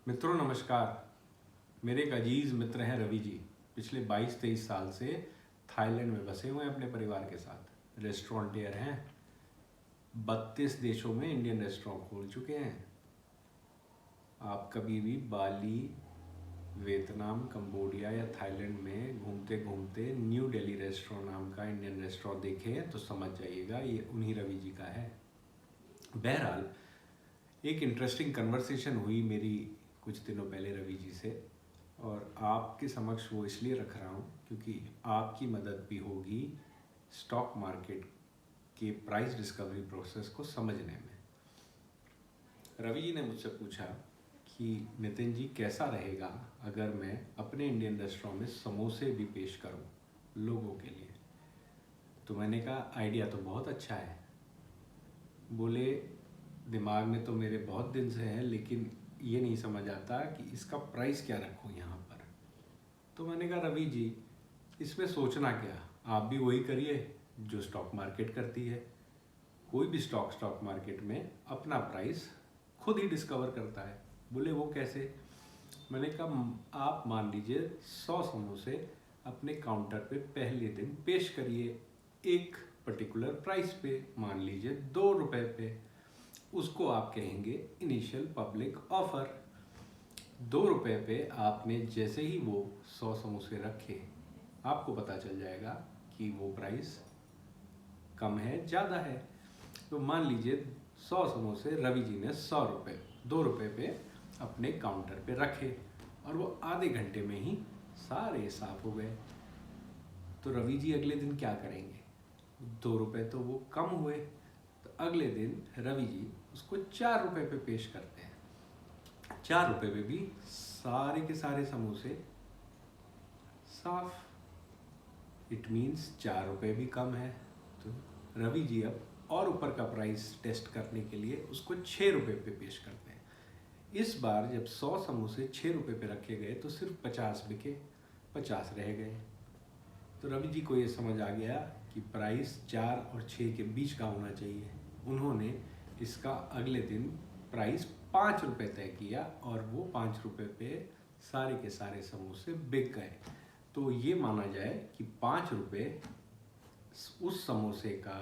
मित्रों नमस्कार। मेरे एक अजीज मित्र हैं रवि जी। पिछले 22-23 साल से थाईलैंड में बसे हुए हैं अपने परिवार के साथ। रेस्टोरेंटियर हैं। 32 देशों में इंडियन रेस्टोरेंट खोल चुके हैं। आप कभी भी बाली, वियतनाम, कंबोडिया या थाईलैंड में घूमते घूमते न्यू दिल्ली रेस्टोरेंट नाम का इंडियन रेस्टोरेंट देखें तो समझ जाइएगा ये उन्हीं रवि जी का है। बहरहाल एक इंटरेस्टिंग कन्वर्सेशन हुई मेरी कुछ दिनों पहले रवि जी से, और आपके समक्ष वो इसलिए रख रहा हूँ क्योंकि आपकी मदद भी होगी स्टॉक मार्केट के प्राइस डिस्कवरी प्रोसेस को समझने में। रवि जी ने मुझसे पूछा कि नितिन जी कैसा रहेगा अगर मैं अपने इंडियन रेस्टोरेंट में समोसे भी पेश करूँ लोगों के लिए। तो मैंने कहा आइडिया तो बहुत अच्छा है। बोले दिमाग में तो मेरे बहुत दिन से है, लेकिन ये नहीं समझ आता कि इसका प्राइस क्या रखूँ यहाँ पर। तो मैंने कहा रवि जी इसमें सोचना क्या, आप भी वही करिए जो स्टॉक मार्केट करती है। कोई भी स्टॉक मार्केट में अपना प्राइस खुद ही डिस्कवर करता है। बोले वो कैसे? मैंने कहा आप मान लीजिए 100 समोसे अपने काउंटर पे पहले दिन पेश करिए एक पर्टिकुलर प्राइस पे, मान लीजिए 2 रुपए पे। उसको आप कहेंगे इनिशियल पब्लिक ऑफर। 2 रुपए पे आपने जैसे ही वो 100 समोसे रखे, आपको पता चल जाएगा कि वो प्राइस कम है ज़्यादा है। तो मान लीजिए 100 समोसे रवि जी ने 100 रुपये 2 रुपए पे अपने काउंटर पे रखे और वो आधे घंटे में ही सारे साफ हो गए। तो रवि जी अगले दिन क्या करेंगे? 2 रुपए तो वो कम हुए, तो अगले दिन रवि जी उसको 4 रुपए पे पेश करते हैं। 4 रुपए पे भी सारे के सारे समोसे साफ। इट मीन्स 4 रुपए भी कम है। तो रवि जी अब और ऊपर का प्राइस टेस्ट करने के लिए उसको 6 रुपए पे पेश करते हैं। इस बार जब 100 समोसे 6 रुपए पे रखे गए तो सिर्फ 50 बिके, 50 रह गए। तो रवि जी को ये समझ आ गया कि प्राइस 4 और 6 के बीच का होना चाहिए। उन्होंने इसका अगले दिन प्राइस 5 रुपए तय किया और वो 5 रुपए पे सारे के सारे समोसे बिक गए। तो ये माना जाए कि 5 रुपए उस समोसे का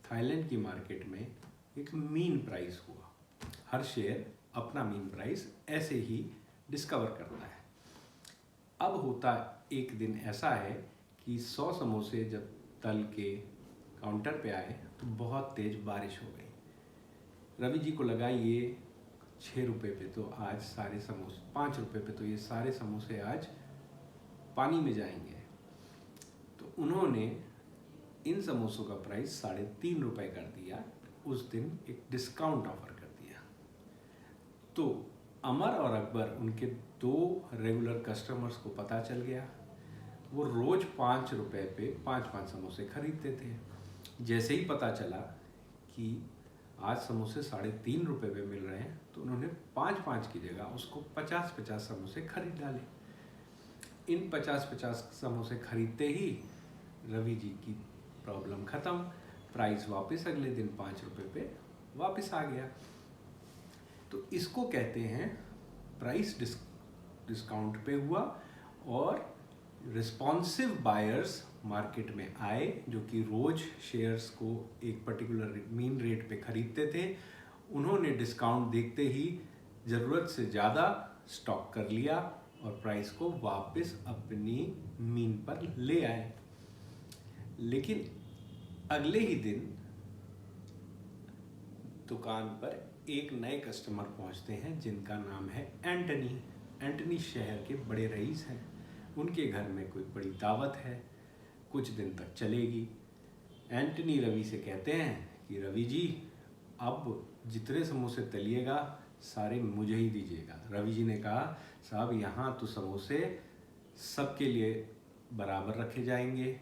थाईलैंड की मार्केट में एक मीन प्राइस हुआ। हर शेयर अपना मीन प्राइस ऐसे ही डिस्कवर करता है। अब होता एक दिन ऐसा है कि 100 समोसे जब तल के काउंटर पे आए तो बहुत तेज बारिश हो गई। रवि जी को लगा ये 6 रुपए पे तो आज सारे समोसे, 5 रुपए पे तो ये सारे समोसे आज पानी में जाएंगे। तो उन्होंने इन समोसों का प्राइस 3.5 रुपए कर दिया। उस दिन एक डिस्काउंट ऑफर कर दिया। तो अमर और अकबर, उनके 2 रेगुलर कस्टमर्स को पता चल गया। वो रोज 5 रुपए पे 5-5 समोसे खरीदते थे। जैसे ही पता चला कि आज समोसे 3.5 रुपए पे मिल रहे हैं तो उन्होंने 5-5 की जगह उसको 50-50 समोसे खरीद डाले। इन 50-50 समोसे खरीदते ही रवि जी की प्रॉब्लम ख़त्म। प्राइस वापस अगले दिन 5 रुपए पे वापस आ गया। तो इसको कहते हैं प्राइस डिस्काउंट पे हुआ और रिस्पॉन्सिव बायर्स मार्केट में आए जो कि रोज शेयर्स को एक पर्टिकुलर मीन रेट पे खरीदते थे। उन्होंने डिस्काउंट देखते ही ज़रूरत से ज़्यादा स्टॉक कर लिया और प्राइस को वापस अपनी मीन पर ले आए। लेकिन अगले ही दिन दुकान पर एक नए कस्टमर पहुंचते हैं जिनका नाम है एंटनी। एंटनी शहर के बड़े रईस हैं। उनके घर में कोई बड़ी दावत है, कुछ दिन तक चलेगी। एंटनी रवि से कहते हैं कि रवि जी अब जितने समोसे तलिएगा सारे मुझे ही दीजिएगा। रवि जी ने कहा साहब यहाँ तो समोसे सबके लिए बराबर रखे जाएंगे।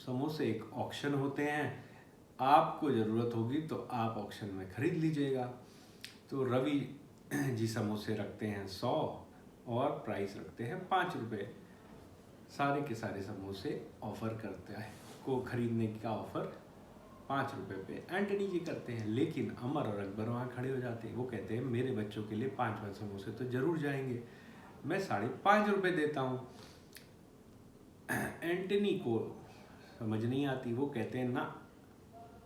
समोसे एक ऑक्शन होते हैं, आपको ज़रूरत होगी तो आप ऑक्शन में ख़रीद लीजिएगा। तो रवि जी समोसे रखते हैं 100 और प्राइस रखते हैं 5 रुपये। सारे के सारे समोसे ऑफ़र करते हैं को ख़रीदने का ऑफ़र 5 रुपए पे एंटनी जी करते हैं, लेकिन अमर और अकबर वहाँ खड़े हो जाते हैं। वो कहते हैं मेरे बच्चों के लिए 5 समोसे तो जरूर जाएंगे, मैं 5.5 रुपए देता हूँ। एंटनी को समझ नहीं आती, वो कहते हैं ना,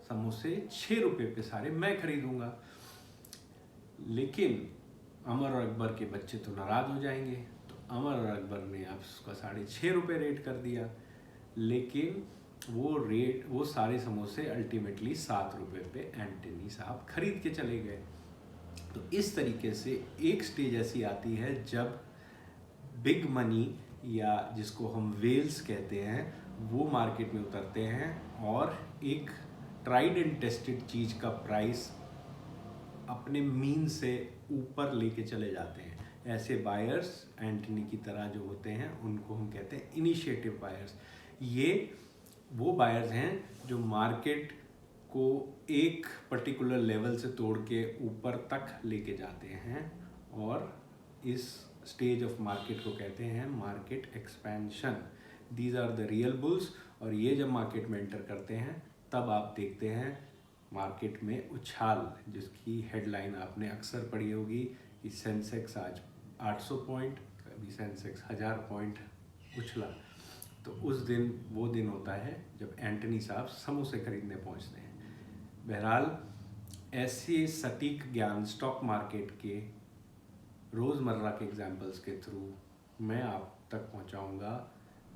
समोसे 6 रुपए पे सारे मैं खरीदूंगा। लेकिन अमर और अकबर के बच्चे तो नाराज हो जाएंगे, तो अमर और अकबर ने आप उसका 6.5 रुपए रेट कर दिया। लेकिन वो सारे समोसे अल्टीमेटली 7 रुपए पे एंटनी साहब खरीद के चले गए। तो इस तरीके से एक स्टेज ऐसी आती है जब बिग मनी, या जिसको हम वेल्स कहते हैं, वो मार्केट में उतरते हैं और एक ट्राइड एंड टेस्टेड चीज़ का प्राइस अपने मीन से ऊपर लेके चले जाते हैं। ऐसे बायर्स एंटनी की तरह जो होते हैं उनको हम कहते हैं इनिशिएटिव बायर्स। ये वो बायर्स हैं जो मार्केट को एक पर्टिकुलर लेवल से तोड़ के ऊपर तक लेके जाते हैं, और इस स्टेज ऑफ मार्केट को कहते हैं market expansion. These are the real bulls. और ये जब मार्केट में एंटर करते हैं तब आप देखते हैं मार्केट में उछाल, जिसकी हेडलाइन आपने अक्सर पढ़ी होगी कि सेंसेक्स आज 800 पॉइंट, कभी सेंसेक्स 1000 पॉइंट उछला। तो उस दिन वो दिन होता है जब एंटनी साहब समोसे खरीदने पहुंचते हैं। बहरहाल ऐसे सटीक ज्ञान स्टॉक मार्केट के रोज़मर्रा के एग्जाम्पल्स के थ्रू मैं आप तक पहुंचाऊंगा।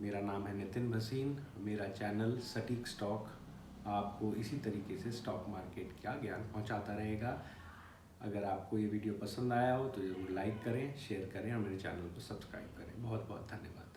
मेरा नाम है नितिन भसीन। मेरा चैनल सटीक स्टॉक आपको इसी तरीके से स्टॉक मार्केट का ज्ञान पहुंचाता रहेगा। अगर आपको ये वीडियो पसंद आया हो तो ज़रूर लाइक करें, शेयर करें और मेरे चैनल को सब्सक्राइब करें। बहुत बहुत धन्यवाद।